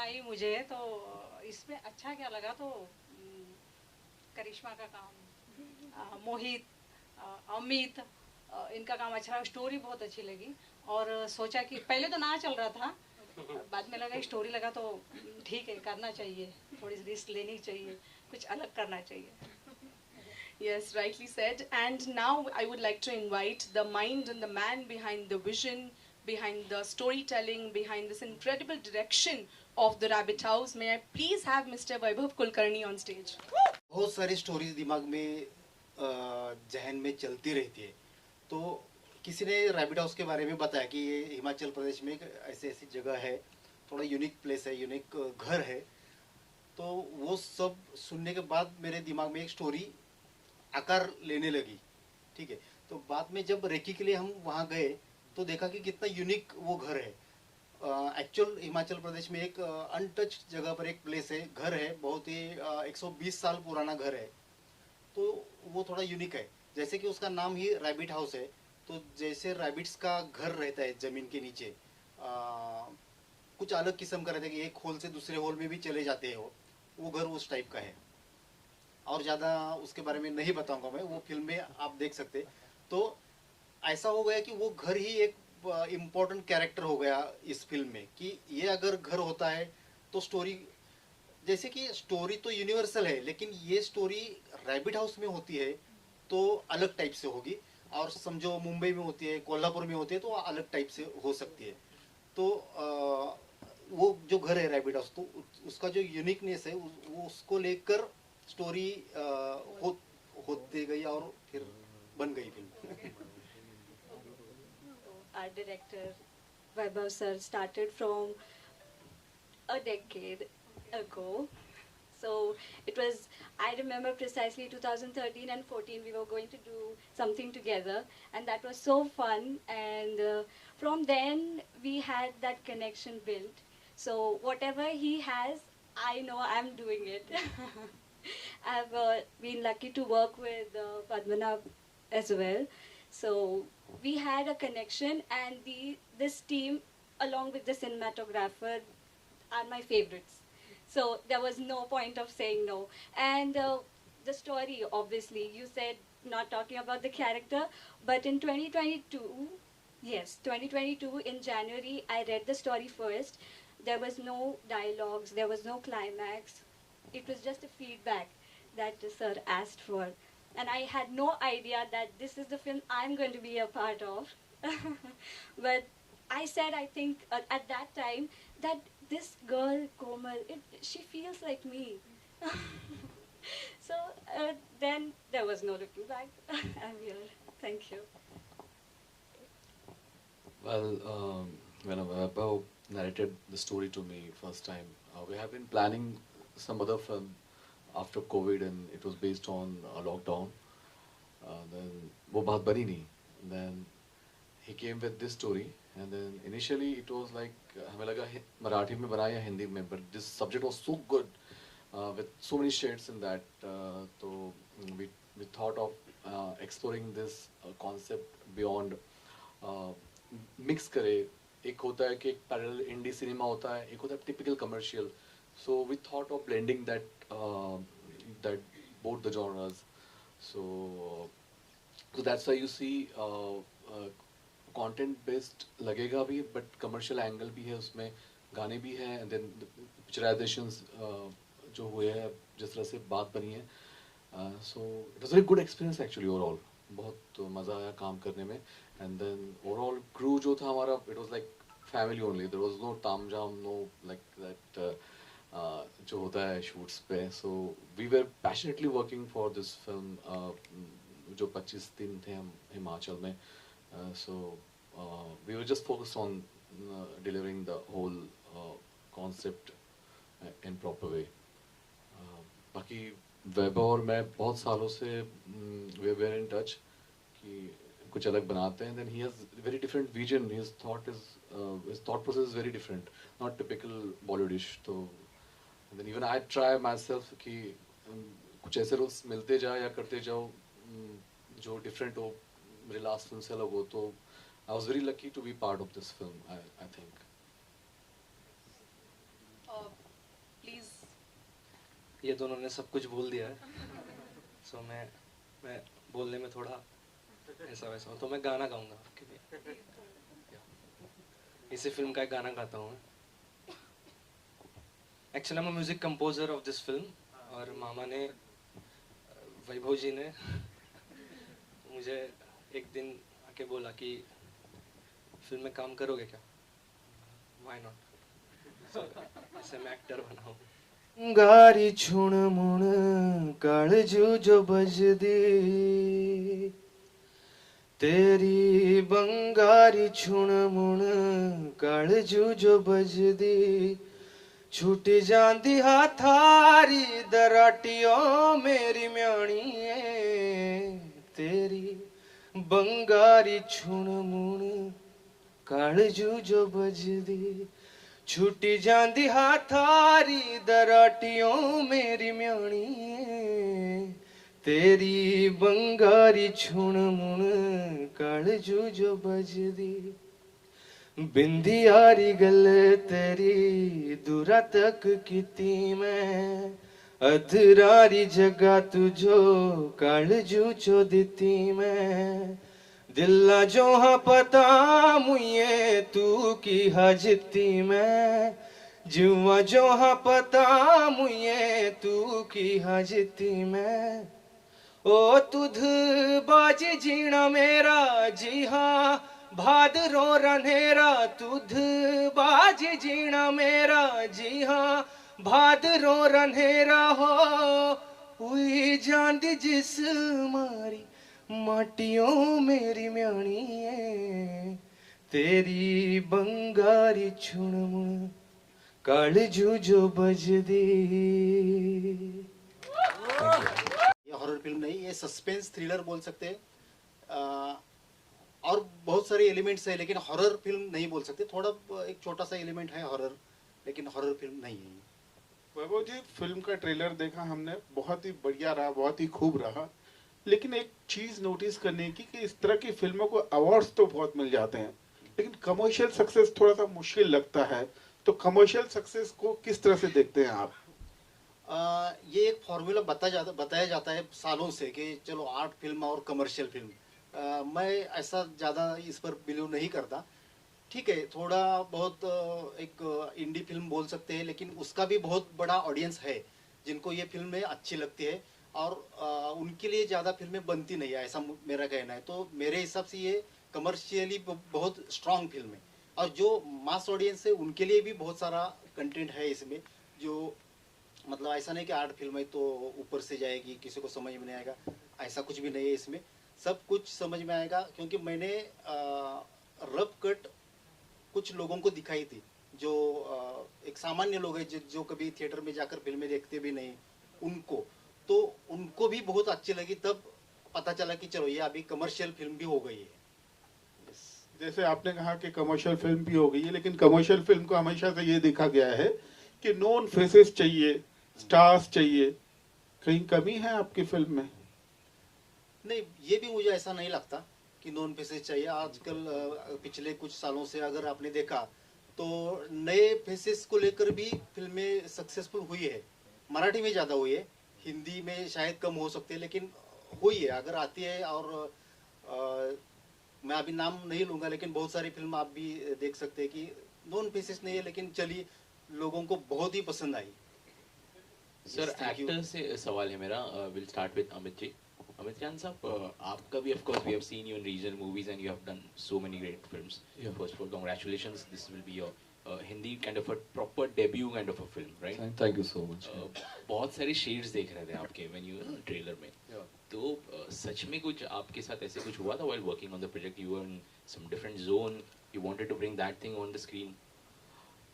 आई मुझे तो इसमें अच्छा क्या लगा तो करिश्मा का काम, मोहित, अमित, इनका काम अच्छा, स्टोरी बहुत अच्छी लगी। और सोचा कि पहले तो ना चल रहा था, बाद में लगा स्टोरी लगा तो ठीक है, करना चाहिए, थोड़ी रिस्क लेनी चाहिए, कुछ अलग करना चाहिए। Yes, rightly said. And now I would like to invite the mind and the man behind the vision, behind the storytelling, behind this incredible direction of the Rabbit House. May I please have Mr. Vaibhav Kulkarni on stage? बहुत सारी stories दिमाग में जहन में चलती रहती है। तो किसी ने रैबिट हाउस के बारे में बताया कि ये हिमाचल प्रदेश में एक ऐसी ऐसी जगह है, थोड़ा यूनिक प्लेस है, यूनिक घर है। तो वो सब सुनने के बाद मेरे दिमाग में एक स्टोरी आकार लेने लगी। ठीक है, तो बाद में जब रेकी के लिए हम वहाँ गए तो देखा कि कितना यूनिक वो घर है। एक्चुअल हिमाचल प्रदेश में एक अनटच जगह पर एक प्लेस है, घर है, बहुत ही 120 साल पुराना घर है। तो वो थोड़ा यूनिक है, जैसे कि उसका नाम ही रैबिट हाउस है। तो जैसे रैबिट्स का घर रहता है ज़मीन के नीचे, कुछ अलग किस्म का रहता है कि एक होल से दूसरे होल में भी चले जाते हैं वो घर उस टाइप का है। और ज़्यादा उसके बारे में नहीं बताऊंगा मैं, वो फिल्म में आप देख सकते। तो ऐसा हो गया कि वो घर ही एक इम्पोर्टेंट कैरेक्टर हो गया इस फिल्म में, कि ये अगर घर होता है तो स्टोरी, जैसे कि स्टोरी तो यूनिवर्सल है, लेकिन ये स्टोरी रैबिट हाउस में होती है तो अलग टाइप से होगी। और समझो मुंबई में होती है, कोल्हापुर में होती है, तो अलग टाइप से हो सकती है। तो वो जो घर है रैबिट हाउस, तो उसका जो यूनिकनेस है वो उसको लेकर स्टोरी होती गई और फिर बन गई film. Our director Vaibhav sir started from a decade ago. So it was, I remember precisely 2013 and 14, we were going to do something together, and that was so fun. And from then, we had that connection built. So whatever he has, I know I'm doing it. I've been lucky to work with Padmanabh as well. So we had a connection, and this team, along with the cinematographer, are my favorites. So there was no point of saying no. And the story, obviously, you said not talking about the character, but in 2022, yes, 2022 in January, I read the story first. There was no dialogues, there was no climax. It was just a feedback that the sir asked for. And I had no idea that this is the film I'm going to be a part of. But I said, I think at that time, that this girl, Komal, she feels like me. So then there was no looking back. I'm here. Thank you. Well, when Vaibhav narrated the story to me first time, we have been planning some other film after COVID, and it was based on a lockdown. Then वो बात बनी नहीं. Then he came with this story, and then initially it was like हमें लगा मराठी में बनाया या हिंदी में, but this subject was so good with so many shades in that. So we thought of exploring this concept beyond. Mix करे, एक होता है कि एक पैरेलल इंडी सिनेमा होता है, एक होता है typical commercial. So we thought of blending that both the genres. So that's why you see content based लगेगा भी, बट कमर्शियल एंगल भी है उसमें, गाने भी हैं, एंड देन पिक्चराइजेशंस जो हुए हैं, जिस तरह से बात बनी है. So it was very good experience actually overall. बहुत मज़ा आया काम करने में. एंड देन ओवरऑल क्रू जो था हमारा, it was like family only. There was no तामझाम, नो लाइक दैट जो होता है शूट्स पे. So we were passionately working for this film. जो 25 दिन थे हम हिमाचल में. So we were just focused on delivering the whole concept in proper way. बाकी वैभव और मैं बहुत सालों से we were in touch कि कुछ अलग बनाते हैं. Then he has very different vision. His thought process is very different, not typical Bollywoodish. तो then even I try myself कि कुछ ऐसे रोल्स मिलते जाए या करते जाओ जो डिफरेंट हो, मेरे लास्ट फिल्म से अलग हो. तो I was very lucky to be part of this film. I think ये दोनों ने सब कुछ बोल दिया है, सो मैं बोलने में थोड़ा ऐसा वैसा हूँ, तो मैं गाना गाऊंगा आपके लिए। इसी फिल्म का एक गाना गाता हूँ मैं। एक्चुअली मैं music composer of this film, और मामा ने, वैभव जी ने मुझे एक दिन आके बोला कि फिल्म में काम करोगे क्या, व्हाई नॉट, ऐसे मैं एक्टर बना हूँ। गारी छुण मुण काळजू जो बजदी तेरी बंगारी छुण मुण काळजू जो बजदी छूट जांदी हाथारी दराटियो मेरी म्याणीए तेरी बंगारी छुण मुण काळजू जो बजदी छूटी जांदी हाथारी दराटियों मेरी म्याणी तेरी बंगारी छुण मुण काळजू जो बजदी बिंदियारी गल तेरी दूरा तक कीती मैं अधरारी जगह तुझो काळजू चो दिती मैं दिल्ला जो हाँ पता मुझे तू की हजती मैं जुआ जो हाँ पता मुझे तू की हजती मैं ओ तुध बाज जीना मेरा जी हाँ भादरो रन्हेरा तुध बाज जीना मेरा जी हाँ भादरो रन्हेरा हो हुई जांदी जिस मारी माटियों मेरी म्याणी है तेरी बंगारी छुण काळजू जो बजदी। ये हॉरर फिल्म नहीं, ये सस्पेंस थ्रिलर बोल सकते हैं। और बहुत सारे एलिमेंट्स है, लेकिन हॉरर फिल्म नहीं बोल सकते। थोड़ा एक छोटा सा एलिमेंट है हॉरर, लेकिन हॉरर फिल्म नहीं है। वैभव जी, फिल्म का ट्रेलर देखा हमने, बहुत ही बढ़िया रहा, बहुत ही खूब रहा, लेकिन एक चीज नोटिस करने की कि इस तरह की फिल्मों को अवार्ड्स तो बहुत मिल जाते हैं, लेकिन कमर्शियल सक्सेस थोड़ा सा मुश्किल लगता है। तो कमर्शियल सक्सेस को किस तरह से देखते हैं आप? ये एक फॉर्मूला बताया जाता है सालों से कि चलो आर्ट फिल्म और कमर्शियल फिल्म। मैं ऐसा ज़्यादा इस पर बिलीव नहीं करता। ठीक है, थोड़ा बहुत एक इंडी फिल्म बोल सकते हैं, लेकिन उसका भी बहुत बड़ा ऑडियंस है जिनको ये फिल्में अच्छी लगती है, और उनके लिए ज़्यादा फिल्में बनती नहीं है, ऐसा मेरा कहना है। तो मेरे हिसाब से ये कमर्शियली बहुत स्ट्रांग फिल्म है, और जो मास ऑडियंस है उनके लिए भी बहुत सारा कंटेंट है इसमें। जो मतलब ऐसा नहीं कि आर्ट फिल्म है तो ऊपर से जाएगी, किसी को समझ में नहीं आएगा, ऐसा कुछ भी नहीं है इसमें। सब कुछ समझ में आएगा, क्योंकि मैंने रफ कट कुछ लोगों को दिखाई थी, जो एक सामान्य लोग हैं जो कभी थिएटर में जाकर फिल्में देखते भी नहीं, उनको तो उनको भी बहुत अच्छी लगी। तब पता चला कि चलो ये अभी कमर्शियल फिल्म भी हो गई है। जैसे आपने कहा कि कमर्शियल फिल्म भी हो गई है, लेकिन कमर्शियल फिल्म को हमेशा से ये देखा गया है कि नोन फेसेस चाहिए, स्टार्स चाहिए। कहीं कमी है आपकी फिल्म में? नहीं, ये भी मुझे ऐसा नहीं लगता कि नॉन फेसेस चाहिए। आजकल पिछले कुछ सालों से अगर आपने देखा तो नए फेसेस को लेकर भी फिल्में सक्सेसफुल हुई है। मराठी में ज़्यादा हुई है, हिंदी में शायद कम हो सकती है, लेकिन हुई है अगर आती है। और मैं अभी नाम नहीं लूँगा, लेकिन बहुत सारी फिल्म आप भी देख सकते हैं कि नॉन फेसेस नहीं है, लेकिन चली, लोगों को बहुत ही पसंद आई। सर एक्टर से सवाल है मेरा, will start with Amit ji. Amit Khan साहब, आपका भी of course we have seen you in regional movies and you have done so many great films. First of all congratulations, this will be your Hindi kind of a proper debut kind of a film, right? Thank you so much. बहुत सारे shades देख रहे थे आपके when you trailer में, तो सच में कुछ आपके साथ ऐसे कुछ हुआ था while working on the project? You were in some different zone, you wanted to bring that thing on the screen?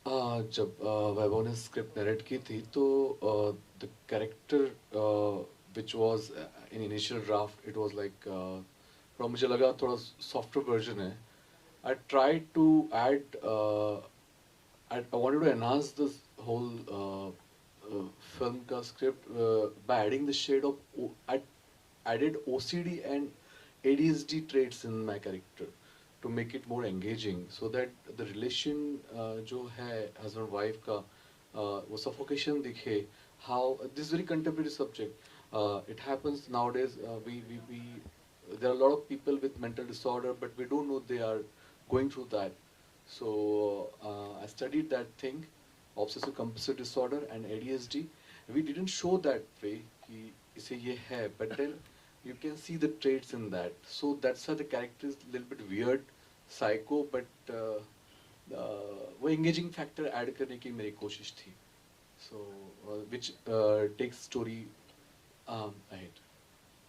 जब वैभव ने स्क्रिप्ट नरेट की थी तो the character which was in initial draft, it was like थोड़ा मुझे लगा थोड़ा software version है. I tried to add I wanted to enhance this whole film का script by adding the shade of I added OCD and ADHD traits in my character to make it more engaging, so that the relation जो है husband wife का वो suffocation दिखे, how this very contemporary subject, it happens nowadays. We there are a lot of people with mental disorder, but we don't know they are going through that. So I studied that thing, obsessive compulsive disorder and ADHD. We didn't show that way कि इसे ये है, but then you can see the traits in that. So that's why the character is a little bit weird, psycho, but वो engaging factor add करने की मेरी कोशिश थी. So which takes story ahead.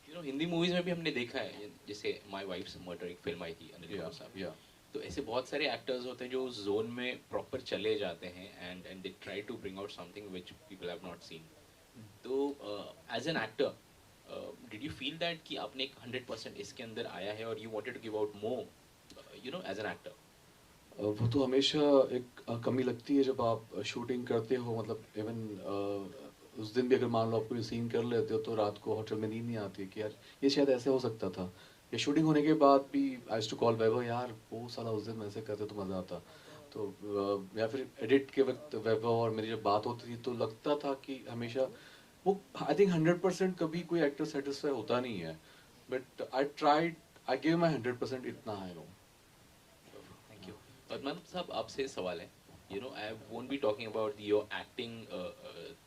You know, Hindi movies में भी हमने देखा है, जैसे माय वाइफ्स मर्डर एक फिल्म आई थी अनिल कपूर साहब, Yeah. तो ऐसे बहुत सारे एक्टर्स होते हैं जो उस जोन में प्रॉपर चले जाते हैं and they try to bring out something which people have not seen. तो as an actor did you feel that कि आपने एक 100% इसके अंदर आया है और you wanted to give out more, you know, as an actor? वो तो हमेशा एक कमी लगती है जब आप शूटिंग करते हो. मतलब इवन उस दिन भी अगर मान लो आप कोई सीन कर लेते हो तो रात को होटल में नींद नहीं आती कि यार ये शायद ऐसे हो सकता था. या शूटिंग होने के बाद भी आई यूज्ड टू कॉल वैभव, यार वो साला उस दिन ऐसे करते तो मज़ा आता. तो या फिर एडिट के वक्त वैभव और मेरी जब बात होती थी तो लगता था कि हमेशा वो, आई थिंक 100% कभी कोई एक्टर सेटिस्फाई होता नहीं है, बट आई गिव माई 100%, इतना है नो. Thank you. Padman साहब, आपसे सवाल है. You know, I won't be talking about your acting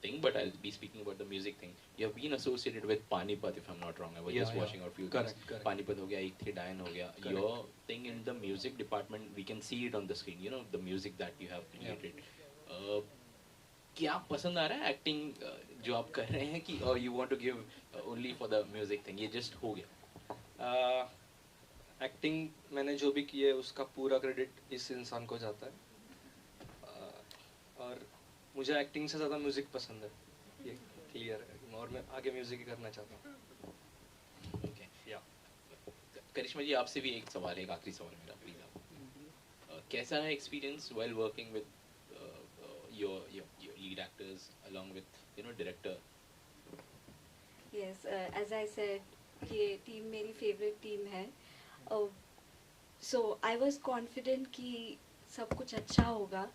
thing, but I'll be speaking about the music thing. You have been associated with Panipat, if I'm not wrong. I was just watching a few things. Correct. Panipat हो गया, एक थे डायन हो गया. Your thing in the music department, we can see it on the screen. You know, the music that you have created. क्या पसंद आ रहा है acting जो आप कर रहे हैं कि or you want to give only for the music thing? ये just हो गया. एक्टिंग मैंने जो भी की है उसका पूरा क्रेडिट इस इंसान को जाता है. और मुझे एक्टिंग से ज़्यादा म्यूज़िक पसंद है, ये क्लियर है, और मैं आगे म्यूज़िक ही करना चाहता हूँ. Okay. करिश्मा जी, आपसे भी एक सवाल है, एक आखिरी सवाल मेरा, प्लीज आप. कैसा है experience while working with your lead actors along with, you know, director? Yes, as I said, ये टीम मेरी फेवरेट टीम है. So I was confident कि सब कुछ अच्छा होगा,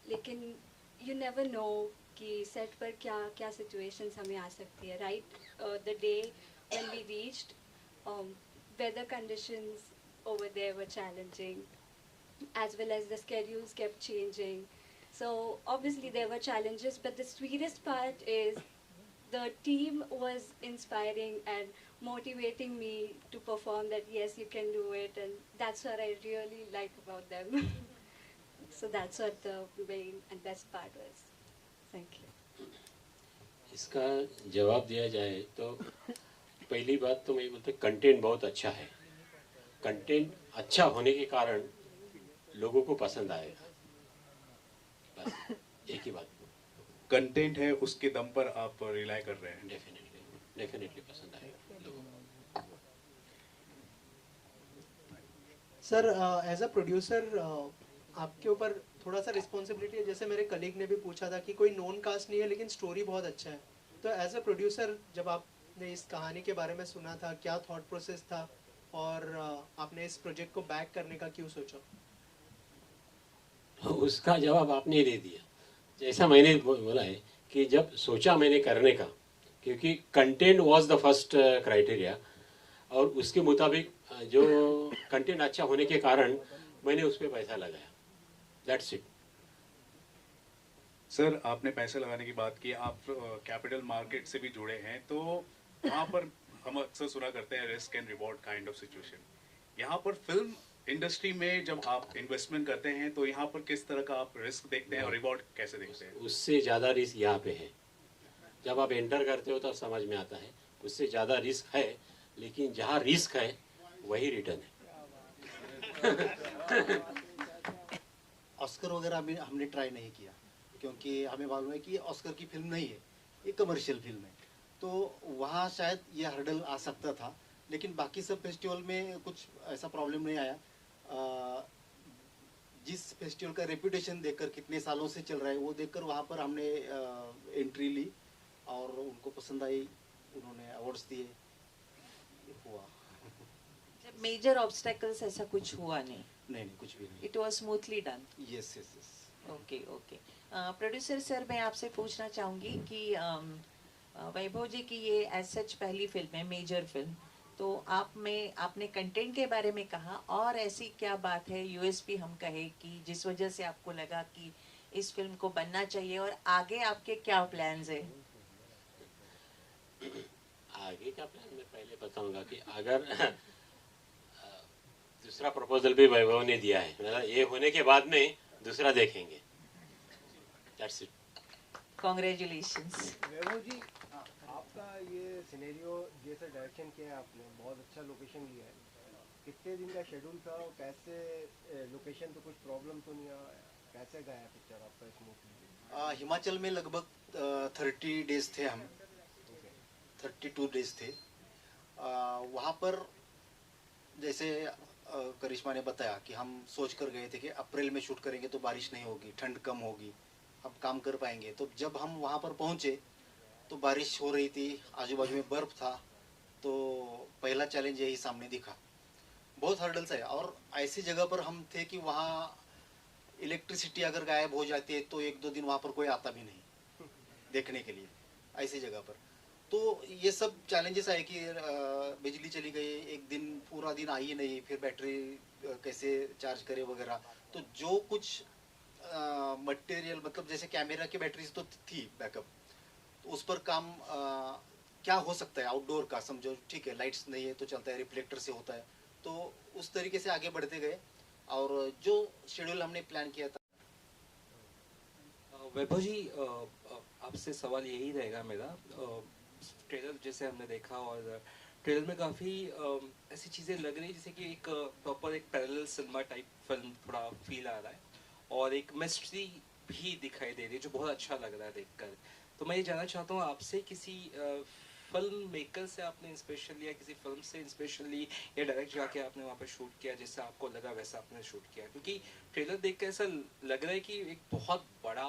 लेकिन you never know कि सेट पर क्या क्या situations हमें आ सकती है, right? The day when we reached, weather conditions over there were challenging, as well as the schedules kept changing. So obviously there were challenges, but the sweetest part is the team was inspiring and motivating me to perform, that yes, you can do it, and that's what I really like about them. So that's what the main and best part was. Thank you. इसका जवाब दिया जाए तो पहली बात तो मैं बोलते कंटेंट बहुत अच्छा है. कंटेंट अच्छा होने के कारण लोगों को पसंद आएगा, बस एक ही बात. कंटेंट है उसके दम पर आप रिलाई कर रहे हैं. डेफिनेटली पसंद आएगा लोगों को. सर, एज अ प्रोड्यूसर आपके ऊपर थोड़ा सा रिस्पॉन्सिबिलिटी है. जैसे मेरे कलीग ने भी पूछा था कि कोई नॉन कास्ट नहीं है लेकिन स्टोरी बहुत अच्छा है, तो एज अ प्रोड्यूसर जब आपने इस कहानी के बारे में सुना था, क्या थॉट प्रोसेस था, और आपने इस प्रोजेक्ट को बैक करने का क्यों सोचा? उसका जवाब आपने ही दे दिया. जैसा मैंने बोला है कि जब सोचा मैंने करने का, क्योंकि content was the first criteria, और उसके मुताबिक जो कंटेंट अच्छा होने के कारण मैंने उस पर पैसा लगाया. That's it. सर, आपने पैसे लगाने की बात की, आप कैपिटल मार्केट से भी जुड़े हैं, तो वहाँ पर हम अक्सर सुना करते हैं risk and reward kind of situation. यहाँ पर फिल्म इंडस्ट्री में जब आप इन्वेस्टमेंट करते हैं तो यहाँ पर किस तरह का आप रिस्क देखते हैं और रिवॉर्ड कैसे देखते हैं? उससे ज़्यादा रिस्क यहाँ पे है. जब आप एंटर करते हो तब समझ में आता है, उससे ज़्यादा रिस्क है, लेकिन जहाँ रिस्क है वही रिटर्न है. ऑस्कर वगैरह हमने ट्राई नहीं किया, क्योंकि हमें मालूम है कि ये ऑस्कर की फिल्म नहीं है, ये कमर्शियल फिल्म है. तो वहाँ शायद ये हर्डल आ सकता था, लेकिन बाकी सब फेस्टिवल में कुछ ऐसा प्रॉब्लम नहीं आया. जिस फेस्टिवल का रेपुटेशन देखकर, कितने सालों से चल रहा है वो देखकर वहाँ पर हमने एंट्री ली और उनको पसंद आई, उन्होंने अवार्ड्स दिए, हुआ. मेजर ऑब्स्टेकल्स ऐसा कुछ हुआ नहीं? नहीं, कुछ भी नहीं. It was smoothly done. Yes. Okay. Producer sir, मैं आपसे पूछना चाहूँगी कि वैभव जी की ये एज सच पहली फिल्म है, मेजर फिल्म, तो आपने कंटेंट के बारे में कहा, और ऐसी क्या बात है, यूएसपी हम कहे, कि जिस वजह से आपको लगा कि इस फिल्म को बनना चाहिए, और आगे आपके क्या प्लान्स है? आगे का प्लान मैं पहले बताऊंगा कि अगर दूसरा प्रपोजल भी वैभव ने दिया है, मतलब ये होने के बाद में दूसरा देखेंगे। That's it. Congratulations. वैभव जी, आपका ये सिनेरियो जैसे डायरेक्शन किया है आपने, बहुत अच्छा लोकेशन लिया है। कितने दिन का शेड्यूल था और कैसे लोकेशन पे कुछ प्रॉब्लम तो नहीं आया? कैसे गया पिक्चर आपका स्मूथली? हिमाचल में लगभग 30 डेज थे हम, 32 डेज थे। वहाँ पर जैसे करिश्मा ने बताया कि हम सोच कर गए थे कि अप्रैल में शूट करेंगे तो बारिश नहीं होगी, ठंड कम होगी, हम काम कर पाएंगे। तो जब हम वहाँ पर पहुँचे तो बारिश हो रही थी, आजू बाजू में बर्फ़ था। तो पहला चैलेंज यही सामने दिखा, बहुत हर्डल्स है। और ऐसी जगह पर हम थे कि वहाँ इलेक्ट्रिसिटी अगर गायब हो जाती है तो 1-2 दिन वहाँ पर कोई आता भी नहीं देखने के लिए, ऐसी जगह पर। तो ये सब चैलेंजेस आए कि बिजली चली गई, एक दिन पूरा दिन आई नहीं, फिर बैटरी कैसे चार्ज करे वगैरह। तो जो कुछ मटेरियल, मतलब जैसे कैमरा की बैटरीज तो थी बैकअप, तो उस पर काम क्या हो सकता है आउटडोर का, समझो ठीक है, लाइट्स नहीं है तो चलता है, रिफ्लेक्टर से होता है। तो उस तरीके से आगे बढ़ते गए और जो शेड्यूल हमने प्लान किया था। वैभव जी, आपसे सवाल यही रहेगा मेरा। ट्रेलर जैसे हमने देखा, और ट्रेलर में काफ़ी ऐसी चीज़ें लग रही है जैसे कि एक प्रॉपर एक पैरेलल सिनेमा टाइप फिल्म थोड़ा फील आ रहा है, और एक मिस्ट्री भी दिखाई दे रही है जो बहुत अच्छा लग रहा है देखकर। तो मैं ये जानना चाहता हूँ आपसे, किसी फिल्म मेकर से आपने इंस्पिरेशन लिया, किसी फिल्म से इंस्पिरेशन ली, या डायरेक्ट जाके आपने वहाँ पर शूट किया, जैसा आपको लगा वैसा आपने शूट किया? क्योंकि ट्रेलर देख कर ऐसा लग रहा है कि एक बहुत बड़ा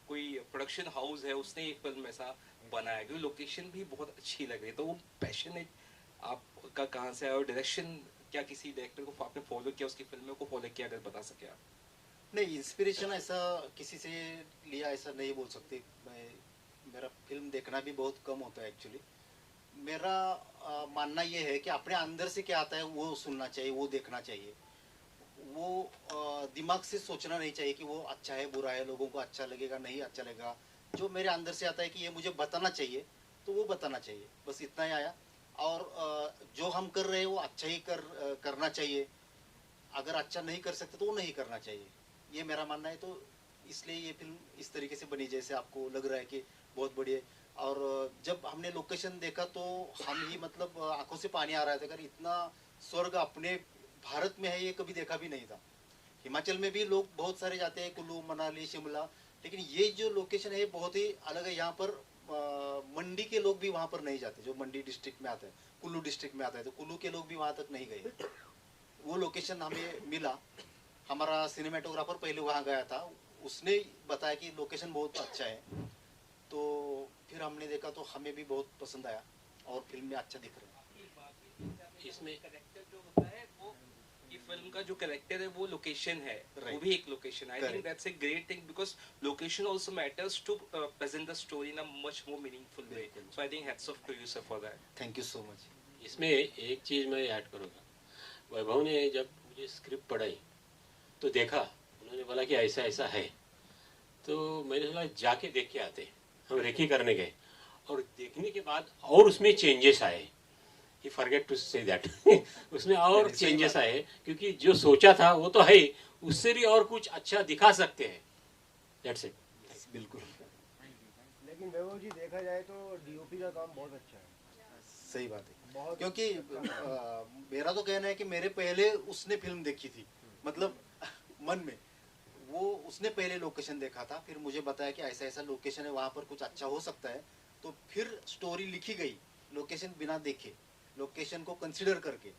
कोई प्रोडक्शन हाउस है, उसने एक फिल्म ऐसा बनाया, क्योंकि लोकेशन भी बहुत अच्छी लग रही है। तो वो पैशन आपका कहाँ से आया, और डायरेक्शन क्या किसी डायरेक्टर को आपने फॉलो किया, उसकी फिल्मों को फॉलो किया, अगर बता सके आप? नहीं, इंस्पिरेशन ऐसा किसी से लिया ऐसा नहीं बोल सकते। मेरा फिल्म देखना भी बहुत कम होता है एक्चुअली। मेरा मानना ये है कि अपने अंदर से क्या आता है वो सुनना चाहिए, वो देखना चाहिए। वो दिमाग से सोचना नहीं चाहिए कि वो अच्छा है बुरा है, लोगों को अच्छा लगेगा नहीं अच्छा लगेगा। जो मेरे अंदर से आता है कि ये मुझे बताना चाहिए तो वो बताना चाहिए, बस इतना ही आया। और जो हम कर रहे हैं वो अच्छा ही करना चाहिए। अगर अच्छा नहीं कर सकते तो वो नहीं करना चाहिए, ये मेरा मानना है। तो इसलिए ये फिल्म इस तरीके से बनी जैसे आपको लग रहा है कि बहुत बढ़िया। और जब हमने लोकेशन देखा तो हम ही मतलब आंखों से पानी आ रहा था, अगर इतना स्वर्ग अपने भारत में है ये कभी देखा भी नहीं था। हिमाचल में भी लोग बहुत सारे जाते हैं, कुल्लू मनाली शिमला, लेकिन ये जो लोकेशन है बहुत ही अलग है। यहाँ पर मंडी के लोग भी वहाँ पर नहीं जाते, जो मंडी डिस्ट्रिक्ट में आता है, कुल्लू डिस्ट्रिक्ट में आता है, तो कुल्लू के लोग भी वहाँ तक नहीं गए। वो लोकेशन हमें मिला, हमारा सिनेमेटोग्राफर पहले वहाँ गया था, उसने बताया कि लोकेशन बहुत अच्छा है। तो फिर हमने देखा तो हमें भी बहुत पसंद आया और फिल्म में अच्छा दिख रहा है। इसमें कैरेक्टर जो होता है वो, ये फिल्म का जो कैरेक्टर है वो लोकेशन है, वो भी एक location. I think that's a great thing, because location also matters to present the story in a much more meaningful way. So I think hats off to you sir for that. Thank you so much. इसमें एक चीज़ मैं add करूँगा, वैभव ने जब मुझे script पढ़ाई तो देखा, उन्होंने बोला कि ऐसा ऐसा है, तो मैंने बोला जाके देख के आते। हम रेकी करने गए और देखने के बाद और उसमें चेंजेस आए। ही फॉरगेट टू से दैट उसमें और चेंजेस आए, क्योंकि जो सोचा था वो तो है, उससे भी और कुछ अच्छा दिखा सकते हैं। That's it. बिल्कुल। लेकिन वैभव जी देखा जाए तो डीओपी का काम बहुत अच्छा है। सही बात है, क्योंकि मेरा तो कहना है कि मेरे पहले उसने फिल्म देखी थी, मतलब मन में वो उसने पहले लोकेशन देखा था, फिर मुझे बताया कि ऐसा ऐसा लोकेशन है, वहाँ पर कुछ अच्छा हो सकता है। तो फिर स्टोरी लिखी गई लोकेशन बिना देखे, लोकेशन को कंसिडर करके।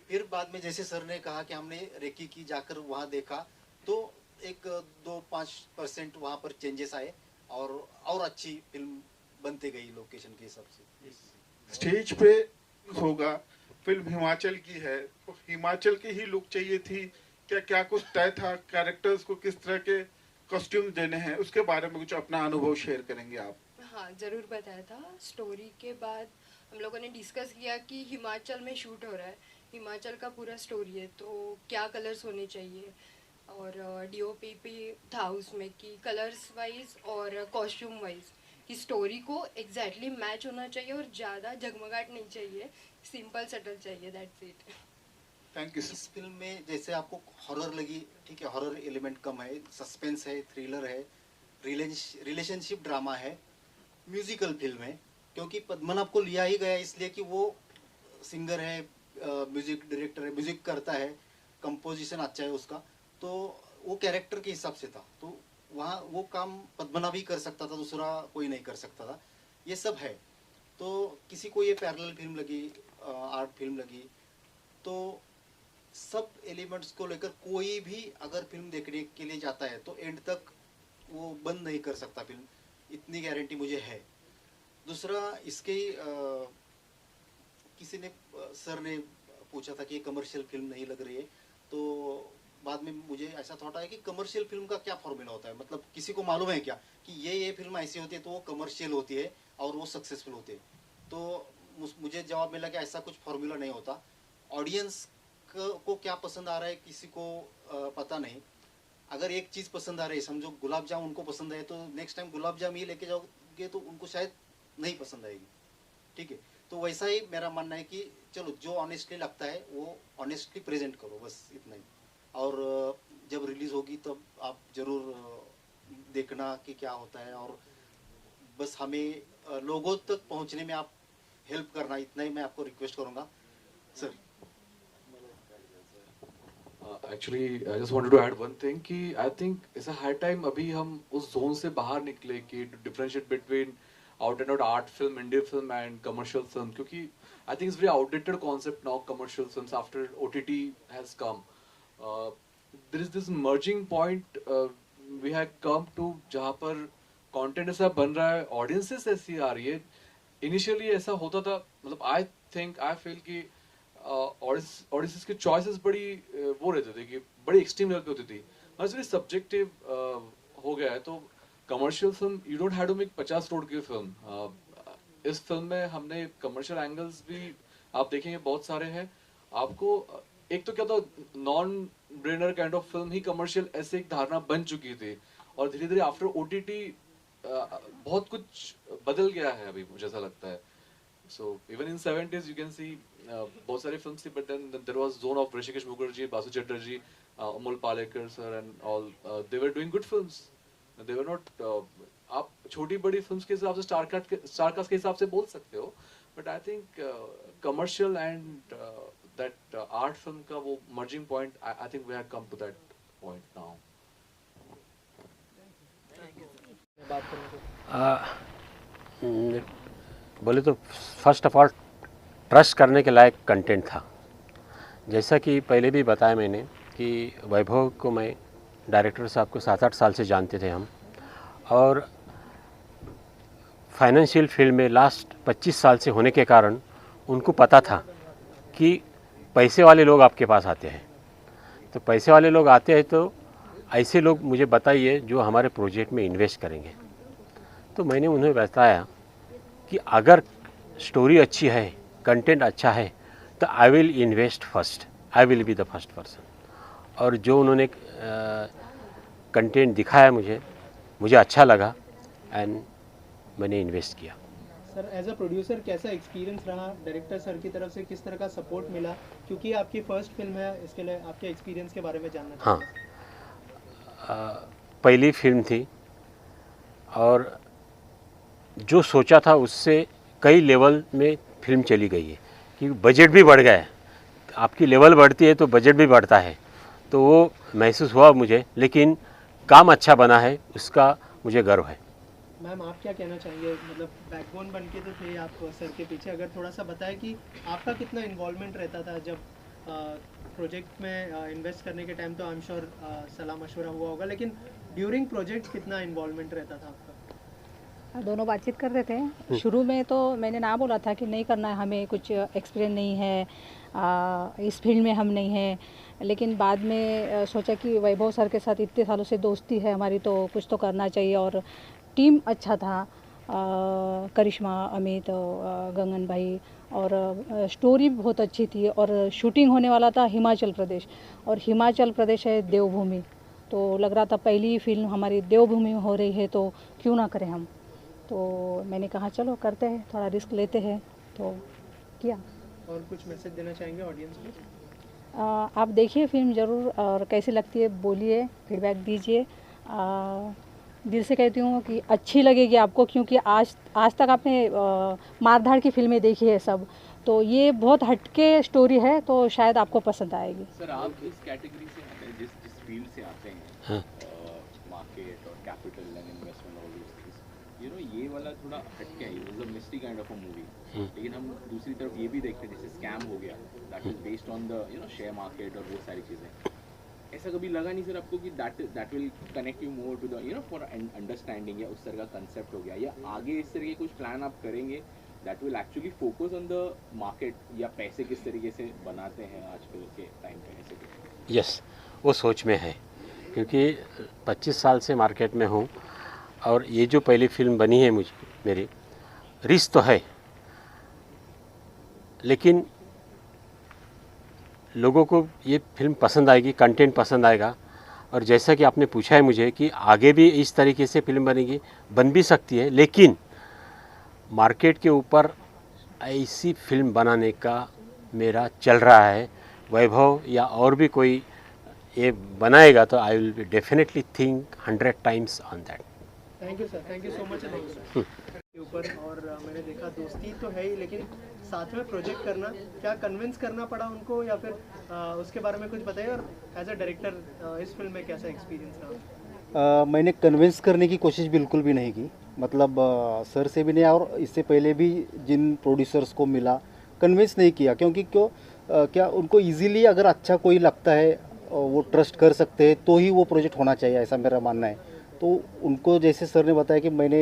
फिर बाद में जैसे सर ने कहा कि हमने रेकी की, जाकर वहाँ देखा तो एक 2-5% वहाँ पर चेंजेस आए और अच्छी फिल्म बनती गई लोकेशन के हिसाब से। स्टेज पे होगा, फिल्म हिमाचल की है तो हिमाचल की ही लुक चाहिए थी क्या? क्या कुछ तय था कैरेक्टर्स को किस तरह के कॉस्ट्यूम देने हैं, उसके बारे में कुछ अपना अनुभव शेयर करेंगे आप? हाँ, ज़रूर बताया था। स्टोरी के बाद हम लोगों ने डिस्कस किया कि हिमाचल में शूट हो रहा है, हिमाचल का पूरा स्टोरी है, तो क्या कलर्स होने चाहिए, और डीओपी भी था उसमें कि कलर्स वाइज और कॉस्ट्यूम वाइज कि स्टोरी को एग्जैक्टली मैच होना चाहिए और ज़्यादा जगमगाट नहीं चाहिए, सिंपल सटल चाहिए, दैट्स इट। Thank you. इस फिल्म में जैसे आपको हॉरर लगी, ठीक है, हॉरर एलिमेंट कम है, सस्पेंस है, थ्रिलर है, रिलेशनशिप ड्रामा है, म्यूजिकल फिल्म है, क्योंकि पद्मनाभ को लिया ही गया इसलिए कि वो सिंगर है, म्यूजिक डायरेक्टर है, म्यूजिक करता है, कंपोजिशन अच्छा है उसका, तो वो कैरेक्टर के हिसाब से था, तो वहाँ वो काम पद्मनाभ ही कर सकता था, दूसरा कोई नहीं कर सकता था। ये सब है, तो किसी को ये पैरेलल फिल्म लगी, आर्ट फिल्म लगी, तो सब एलिमेंट्स को लेकर कोई भी अगर फिल्म देखने के लिए जाता है तो एंड तक वो बंद नहीं कर सकता फिल्म, इतनी गारंटी मुझे है। दूसरा इसके किसी ने सर ने पूछा था कि ये कमर्शियल फिल्म नहीं लग रही है, तो बाद में मुझे ऐसा थॉट आया कि कमर्शियल फिल्म का क्या फॉर्मूला होता है, मतलब किसी को मालूम है क्या कि ये फिल्म ऐसी होती है तो वो कमर्शियल होती है और वो सक्सेसफुल होती है? तो मुझे जवाब मिला कि ऐसा कुछ फॉर्मूला नहीं होता। ऑडियंस को क्या पसंद आ रहा है किसी को पता नहीं। अगर एक चीज़ पसंद आ रही है, समझो गुलाब जामुन उनको पसंद है, तो नेक्स्ट टाइम गुलाब जामुन ही लेके जाओगे तो उनको शायद नहीं पसंद आएगी, ठीक है। तो वैसा ही मेरा मानना है कि चलो जो ऑनेस्टली लगता है वो ऑनेस्टली प्रेजेंट करो, बस इतना ही। और जब रिलीज़ होगी तब आप ज़रूर देखना कि क्या होता है, और बस हमें लोगों तक पहुंचने में आप हेल्प करना, इतना ही मैं आपको रिक्वेस्ट करूंगा sir. Actually I just wanted to add one thing कि I think it's a high time अभी हम उस जोन से बाहर निकले कि differentiate between out and out art film, Indian film and commercial film, क्योंकि I think it's very outdated concept now commercial films after OTT has come. There is this merging point we have come to जहाँ पर content ऐसा बन रहा है, audiences ऐसी आ रही है। इनिशियली ऐसा होता था, मतलब आई फील कि ऑडियंसेस की चॉइसेस बड़ी वो रहते थे कि बड़ी एक्सट्रीम लेवल पे होती थी, इट्स वेरी सब्जेक्टिव हो गया है। तो commercial film you don't have to make 50 crore की फिल्म। इस फिल्म में हमने कमर्शियल एंगल्स भी आप देखेंगे बहुत सारे हैं। आपको एक तो क्या था, non brainer kind of film ही कमर्शियल ऐसे एक धारणा बन चुकी थी, और धीरे धीरे आफ्टर ओटीटी बहुत कुछ बदल गया है अभी, मुझे ऐसा लगता है। So even in 70s you can see बहुत सारी films थी, but then there was zone of Hrishikesh Mukherjee, Basu Chatterjee, Amol Palekar sir and all. They were doing good films. They were not. आप छोटी बड़ी films के हिसाब से star cast के हिसाब से बोल सकते हो, but I think commercial and that art film का वो merging point, I think we have come to that point now. बोले तो फर्स्ट ऑफ ऑल ट्रस्ट करने के लायक कंटेंट था। जैसा कि पहले भी बताया मैंने कि वैभव को मैं डायरेक्टर साहब को 7-8 साल से जानते थे हम, और फाइनेंशियल फील्ड में लास्ट 25 साल से होने के कारण उनको पता था कि पैसे वाले लोग आपके पास आते हैं, तो पैसे वाले लोग आते हैं तो ऐसे लोग मुझे बताइए जो हमारे प्रोजेक्ट में इन्वेस्ट करेंगे। तो मैंने उन्हें बताया कि अगर स्टोरी अच्छी है, कंटेंट अच्छा है, तो I will invest first, I will be the first person. और जो उन्होंने कंटेंट दिखाया मुझे अच्छा लगा एंड मैंने इन्वेस्ट किया। सर एज अ प्रोड्यूसर कैसा एक्सपीरियंस रहा, डायरेक्टर सर की तरफ से किस तरह का सपोर्ट मिला, क्योंकि आपकी फर्स्ट फिल्म है, इसके लिए आपके एक्सपीरियंस के बारे में जानना हाँ, पहली फिल्म थी और जो सोचा था उससे कई लेवल में फिल्म चली गई है, क्योंकि बजट भी बढ़ गया है। आपकी लेवल बढ़ती है तो बजट भी बढ़ता है, तो वो महसूस हुआ मुझे, लेकिन काम अच्छा बना है उसका मुझे गर्व है। मैम आप क्या कहना चाहेंगे, मतलब बैकबोन बन के तो थे आप सर के पीछे, अगर थोड़ा सा बताएं कि आपका कितना इन्वॉल्वमेंट रहता था जब प्रोजेक्ट में इन्वेस्ट करने के टाइम, तो आई एम श्योर सलाह मशवरा हुआ होगा, लेकिन ड्यूरिंग प्रोजेक्ट कितना इन्वॉल्वमेंट रहता था आपका? दोनों बातचीत कर रहे थे। शुरू में तो मैंने ना बोला था कि नहीं करना है, हमें कुछ एक्सपीरियंस नहीं है, इस फील्ड में हम नहीं हैं। लेकिन बाद में सोचा कि वैभव सर के साथ इतने सालों से दोस्ती है हमारी, तो कुछ तो करना चाहिए। और टीम अच्छा था, करिश्मा, अमित, गगन भाई, और स्टोरी बहुत अच्छी थी। और शूटिंग होने वाला था हिमाचल प्रदेश, और हिमाचल प्रदेश है देवभूमि, तो लग रहा था पहली फिल्म हमारी देवभूमि में हो रही है, तो क्यों ना करें हम। तो मैंने कहा चलो करते हैं, थोड़ा रिस्क लेते हैं, तो किया। और कुछ मैसेज देना चाहेंगे ऑडियंस को? आप देखिए फिल्म ज़रूर, और कैसी लगती है बोलिए, फीडबैक दीजिए। दिल से कहती हूँ कि अच्छी लगेगी आपको, क्योंकि आज तक आपने मारधाड़ की फिल्में देखी है सब, तो ये बहुत हटके स्टोरी है, तो शायद आपको पसंद आएगी। सर आप इस कैटेगरी से आते हैं, जिस फील्ड से आते हैं, हाँ। मार्केट और capital and investment all this things, you know ये वाला थोड़ा हटके है, it is a mystery kind of a movie. लेकिन हम दूसरी तरफ ये भी देखते हैं, जैसे स्कैम हो गया, that is based on the you no share market और वो सारी चीज़ें। ऐसा कभी लगा नहीं सर आपको कि that will connect you more to the you know for understanding, या उस तरह का कंसेप्ट हो गया, या आगे इस तरह के कुछ प्लान आप करेंगे that will actually focus on the market, या पैसे किस तरीके से बनाते हैं आजकल के टाइम पे ऐसे कुछ? यस, वो सोच में है, क्योंकि 25 साल से मार्केट में हूँ, और ये जो पहली फिल्म बनी है मेरी, रिस्क तो है, लेकिन लोगों को ये फिल्म पसंद आएगी, कंटेंट पसंद आएगा। और जैसा कि आपने पूछा है मुझे कि आगे भी इस तरीके से फिल्म बनेगी, बन भी सकती है, लेकिन मार्केट के ऊपर ऐसी फिल्म बनाने का मेरा चल रहा है। वैभव या और भी कोई ये बनाएगा तो I will be definitely think 100 times on that. Thank you sir, thank you so much के ऊपर। और मैंने देखा दोस्ती तो है ही, लेकिन साथ में प्रोजेक्ट करना, क्या कन्विंस करना पड़ा उनको, या फिर उसके बारे में कुछ बताइए। और एज अ डायरेक्टर इस फिल्म में कैसा एक्सपीरियंस रहा? मैंने कन्विंस करने की कोशिश बिल्कुल भी नहीं की, मतलब सर से भी नहीं, और इससे पहले भी जिन प्रोड्यूसर्स को मिला कन्विंस नहीं किया, क्योंकि क्या उनको इजीली अगर अच्छा कोई लगता है, वो ट्रस्ट कर सकते हैं, तो ही वो प्रोजेक्ट होना चाहिए, ऐसा मेरा मानना है। तो उनको जैसे सर ने बताया कि मैंने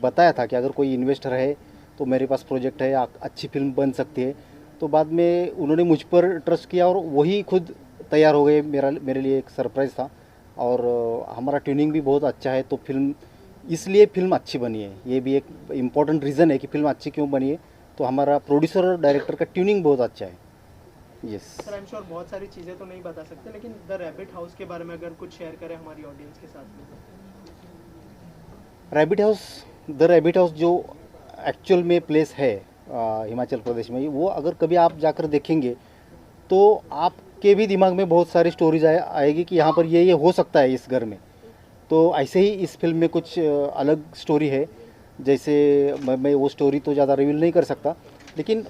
बताया था कि अगर कोई इन्वेस्टर है तो मेरे पास प्रोजेक्ट है, अच्छी फिल्म बन सकती है, तो बाद में उन्होंने मुझ पर ट्रस्ट किया और वही खुद तैयार हो गए। मेरे लिए एक सरप्राइज़ था, और हमारा ट्यूनिंग भी बहुत अच्छा है, तो फिल्म इसलिए फिल्म अच्छी बनी है। ये भी एक इम्पॉर्टेंट रीज़न है कि फिल्म अच्छी क्यों बनी है, तो हमारा प्रोड्यूसर और डायरेक्टर का ट्यूनिंग बहुत अच्छा है। Yes sir, I am sure बहुत सारी चीज़ें तो नहीं बता सकते, लेकिन द रैबिट हाउस के बारे में अगर कुछ शेयर करें हमारी ऑडियंस के साथ में। द रैबिट हाउस जो एक्चुअल में प्लेस है हिमाचल प्रदेश में, वो अगर कभी आप जाकर देखेंगे तो आपके भी दिमाग में बहुत सारी स्टोरीज आएगी कि यहाँ पर ये हो सकता है इस घर में। तो ऐसे ही इस फिल्म में कुछ अलग स्टोरी है, जैसे मैं वो स्टोरी तो ज़्यादा रिवील नहीं कर सकता, लेकिन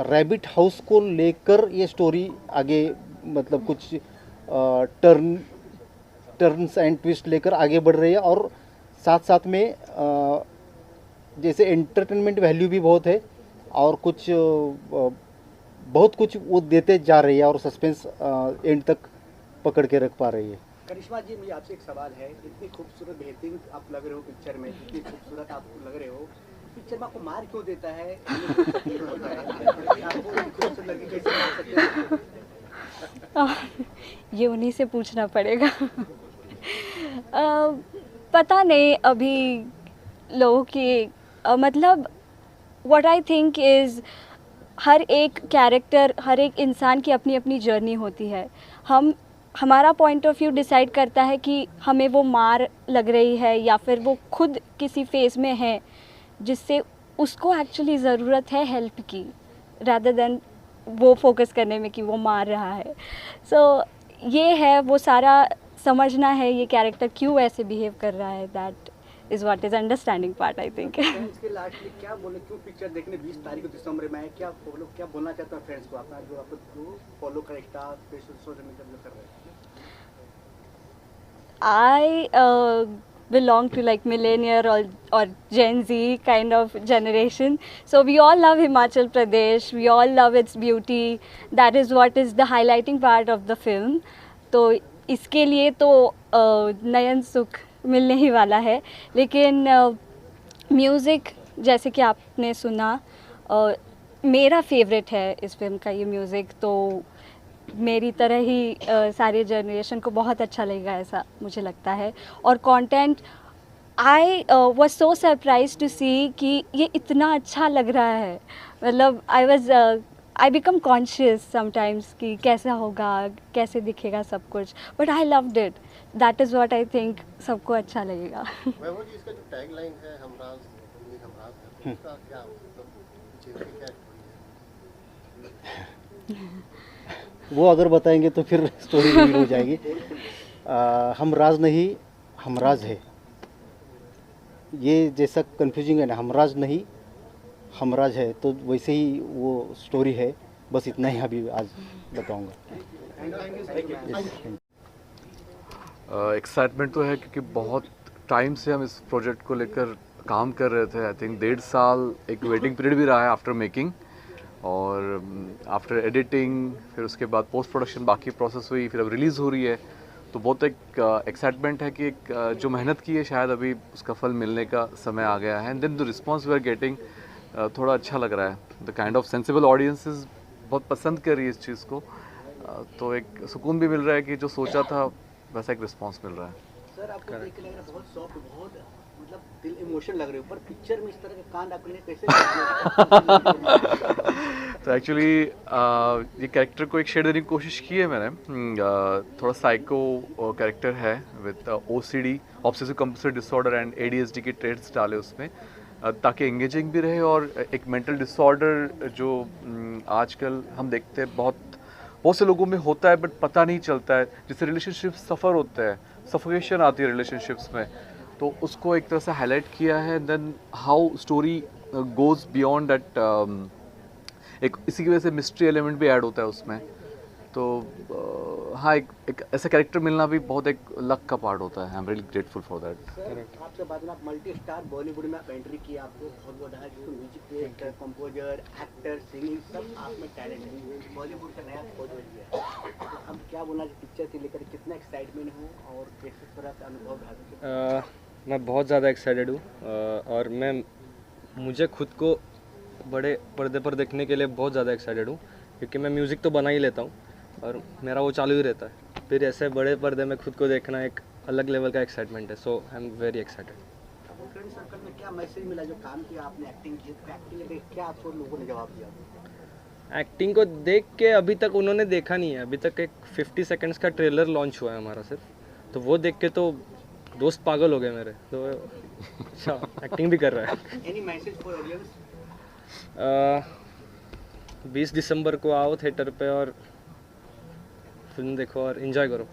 रैबिट हाउस को लेकर ये स्टोरी आगे, मतलब कुछ टर्न्स एंड ट्विस्ट लेकर आगे बढ़ रही है, और साथ साथ में जैसे एंटरटेनमेंट वैल्यू भी बहुत है, और कुछ बहुत कुछ वो देते जा रही है, और सस्पेंस एंड तक पकड़ के रख पा रही है। करिश्मा जी, मुझे आपसे एक सवाल है। इतनी खूबसूरत बेहतरीन आप लग रहे हो पिक्चर में, इतनी खूबसूरत आप लग रहे हो, पिक्चर में आपको मार क्यों देता है? ये उन्हीं से पूछना पड़ेगा। पता नहीं अभी लोगों की मतलब what I think is her एक कैरेक्टर, हर एक इंसान की अपनी अपनी जर्नी होती है। हमारा पॉइंट ऑफ व्यू डिसाइड करता है कि हमें वो मार लग रही है, या फिर वो खुद किसी फेज़ में है जिससे उसको एक्चुअली ज़रूरत है हेल्प की, रादर देन वो फोकस करने में कि वो मार रहा है। सो ये है, वो सारा समझना है ये कैरेक्टर क्यों ऐसे बिहेव कर रहा है। That is what is understanding part I think. इसके लास्ट में क्या बोले, क्यों पिक्चर देखने 20 तारीख को दिसंबर में है, क्या बोलना चाहता है फ्रेंड्स को, अपना जो आपको फॉलो करे स्टार सोशल मीडिया में कर रहे हैं? I belong to like millennial or Gen Z kind of generation. So we all love Himachal Pradesh. We all love its beauty. That is what is the highlighting part of the film. तो इसके लिए तो नयन सुख मिलने ही वाला है, लेकिन music जैसे कि आपने सुना, मेरा फेवरेट है इस फिल्म का ये म्यूज़िक, तो मेरी तरह ही सारे जनरेशन को बहुत अच्छा लगेगा ऐसा मुझे लगता है। और content I was so surprise to see कि ये इतना अच्छा लग रहा है, मतलब आई बिकम कॉन्शियस समटाइम्स कि कैसा होगा, कैसे दिखेगा सब कुछ, but I loved it. That is what I think सबको अच्छा लगेगा। वैभव जी, इसका जो टैगलाइन है हमराज उम्मीद हमराज है, तो उसका क्या मतलब पीछे की क्या स्टोरी है? वो अगर बताएंगे तो फिर स्टोरी रिवील हो जाएगी। हम राज नहीं, हमराज है, ये जैसा कंफ्यूजिंग है ना, हमराज नहीं हमराज है, तो वैसे ही वो स्टोरी है। बस इतना ही अभी आज बताऊंगा। एक्साइटमेंट तो है क्योंकि बहुत टाइम से हम इस प्रोजेक्ट को लेकर काम कर रहे थे। आई थिंक 1.5 साल एक वेटिंग पीरियड भी रहा है आफ्टर मेकिंग, और आफ्टर एडिटिंग, फिर उसके बाद पोस्ट प्रोडक्शन बाकी प्रोसेस हुई, फिर अब रिलीज़ हो रही है। तो बहुत एक एक्साइटमेंट है कि एक जो मेहनत की है शायद अभी उसका फल मिलने का समय आ गया है। And then the response we are getting थोड़ा अच्छा लग रहा है। The kind of sensible audiences बहुत पसंद कर रही है इस चीज़ को, तो एक सुकून भी मिल रहा है कि जो सोचा था वैसा एक रिस्पॉन्स मिल रहा है। सर, आपको देख के लग रहा है बहुत सॉफ्ट, बहुत मतलब दिल इमोशन लग रहे हो, पर पिक्चर में इस तरह के कांड आपने कैसे तो एक्चुअली ये कैरेक्टर को एक शेड देने की कोशिश की है मैंने। थोड़ा साइको कैरेक्टर है with OCD, obsessive compulsive disorder, and ADHD के ट्रेड्स डाले उसमें, ताकि एंगेजिंग भी रहे। और एक मेंटल डिसऑर्डर जो आजकल हम देखते हैं बहुत से लोगों में होता है बट पता नहीं चलता है, जिससे रिलेशनशिप सफ़र होता है, सफोकेशन आती है रिलेशनशिप्स में, तो उसको एक तरह से हाईलाइट किया है। Then how story goes beyond that, एक इसी की वजह से मिस्ट्री एलिमेंट भी ऐड होता है उसमें। तो हाँ, एक ऐसा कैरेक्टर मिलना भी बहुत एक लक का पार्ट होता है। I am really grateful for that. आपसे बात में आप मल्टी स्टार बॉलीवुड में आप एंट्री की, आपको बहुत बहुत है, music creator, composer, actor, singing, सब आप में टैलेंट है, बॉलीवुड का नया खोज बन गया। तो हम क्या बोलना कि पिक्चर से लेकर कितना एक्साइटमेंट हो और किस तरह का अनुभव रहा? मैं बहुत ज़्यादा एक्साइटेड हूँ, और मुझे खुद को बड़े पर्दे पर देखने के लिए बहुत ज़्यादा एक्साइटेड हूँ, क्योंकि मैं म्यूज़िक तो बना ही लेता हूँ और मेरा वो चालू ही रहता है। फिर ऐसे बड़े पर्दे में खुद को देखना एक अलग लेवल का एक्साइटमेंट है। So I am very excited. Friend circle में क्या मैसेज मिला जो काम किया आपने, एक्टिंग की, तो एक्टिंग के क्या आपको लोगों ने जवाब दिया? एक्टिंग को देख के अभी तक उन्होंने देखा नहीं है। अभी तक एक 50 सेकंड्स का ट्रेलर लॉन्च हुआ है हमारा सिर्फ, तो वो देख के तो दोस्त पागल हो गए मेरे। तो अच्छा एक्टिंग भी कर रहा है। Any message for audience? 20 दिसंबर को आओ थिएटर पे और फिल्म देखो और एंजॉय करो।